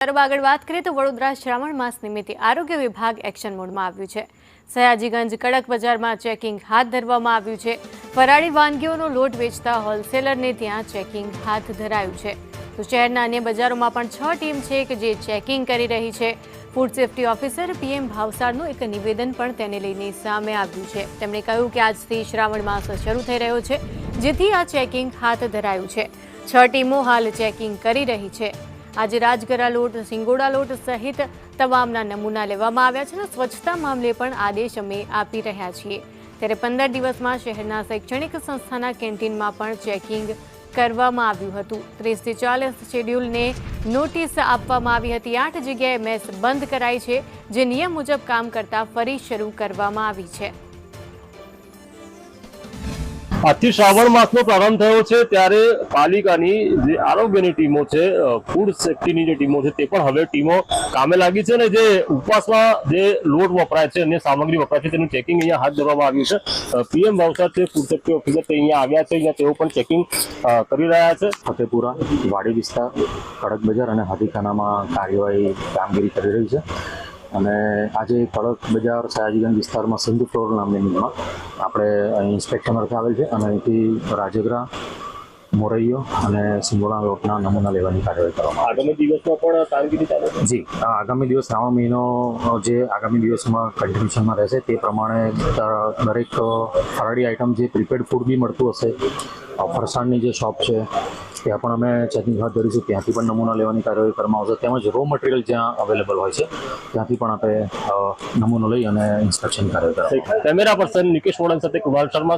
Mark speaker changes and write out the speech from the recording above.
Speaker 1: આગળ વાત કરીએ તો વડોદરા શ્રાવણ માસ નિમિત્તે આરોગ્ય વિભાગ એક્શન મોડમાં આવ્યું છે। સયાજીગંજ કડક બજારમાં ચેકિંગ હાથ ધરવામાં આવ્યું છે। ફરાળી વાનગીઓનો લોટ વેચતા હોલસેલરને ત્યાં ચેકિંગ હાથ ધરાયું છે। તો શહેરના અન્ય બજારોમાં પણ 6 ટીમ છે કે જે ચેકિંગ કરી રહી છે। ફૂડ સેફ્ટી ઓફિસર PM ભાવસારનું એક નિવેદન પણ તેને લઈને સામે આવ્યું છે। તેમણે કહ્યું કે આજથી શ્રાવણ માસ શરૂ થઈ રહ્યો છે, જેથી આ ચેકિંગ હાથ ધરાયું છે। 6 ટીમો હાલ ચેકિંગ કરી રહી છે। आज राजगरा लोट, सिंगोड़ा लोट सहित तमामना नमूना लेवामां आव्या छे। स्वच्छता मामले पण आदेश अमे आपी रह्या छीए। त्यारे 15 दिवसमां शहेरना शैक्षणिक संस्थाना केन्टीनमां पण चेकिंग करवामां आव्युं हतुं। 30 થી 40 शेड्यूलने नोटिस आपवामां आवी हती। 8 जग्याए मेस बंध कराई छे, जे नियम मुजब काम करता फरी शरू करवामां आवी छे।
Speaker 2: આજથી શ્રાવણ માસનો પ્રારંભ થયો છે, ત્યારે પાલિકાની જે આરોગ્યની ટીમો છે, ફૂડ સેફ્ટીની જે ટીમો છે, તે પણ હવે ટીમો કામે લાગી છે અને જે ઉપવાસમાં જે લોટ વપરાય છે, અન્ય સામગ્રી વપરાય છે, તેનું ચેકિંગ અહીંયા હાથ ધરવામાં આવ્યું છે। PM ભાવસાર છે, ફૂડ સેફ્ટી ઓફિસર તે અહીંયા આવ્યા છે, અહીંયા તેઓ પણ ચેકિંગ કરી રહ્યા છે।
Speaker 3: ફતેપુરા, વાડી વિસ્તાર, કડક બજાર અને હાથીખાનામાં કાર્યવાહી કામગીરી કરી રહી છે અને આજે કડક બજાર સયાજીગંજ વિસ્તારમાં સિંધુ ફ્લોર નામની મિલમાં આપણે અહીં ઇન્સ્પેક્શન અર્થે આવેલ છે અને અહીંથી રાજગરા, મોરૈયો અને સિંગોડા લોટના નમૂના લેવાની કાર્યવાહી કરવામાં
Speaker 2: આગામી દિવસમાં પણ કામગીરી ચાલુ છે।
Speaker 3: જી, આગામી દિવસ શ્રાવણ મહિનો જે આગામી દિવસમાં કન્ટિન્યુશનમાં રહેશે તે પ્રમાણે દરેક ફરાળી આઇટમ જે પ્રીપેડ ફૂડ બી મળતું હશે, ફરસાણની જે શોપ છે ત્યાં પણ અમે ચેકિંગ હાથ ધરીશું, ત્યાંથી પણ નમૂના લેવાની કાર્યવાહી કરવામાં આવશે। તેમજ રો મટીરિયલ જ્યાં અવેલેબલ હોય છે ત્યાંથી પણ આપણે નમૂનો લઈ અને ઇન્સ્પેક્શન કાર્યવાહી કરવામાં આવશે।
Speaker 2: કેમેરા પર્સન નિકેશ વોડન સાથે કુમાર શર્મા।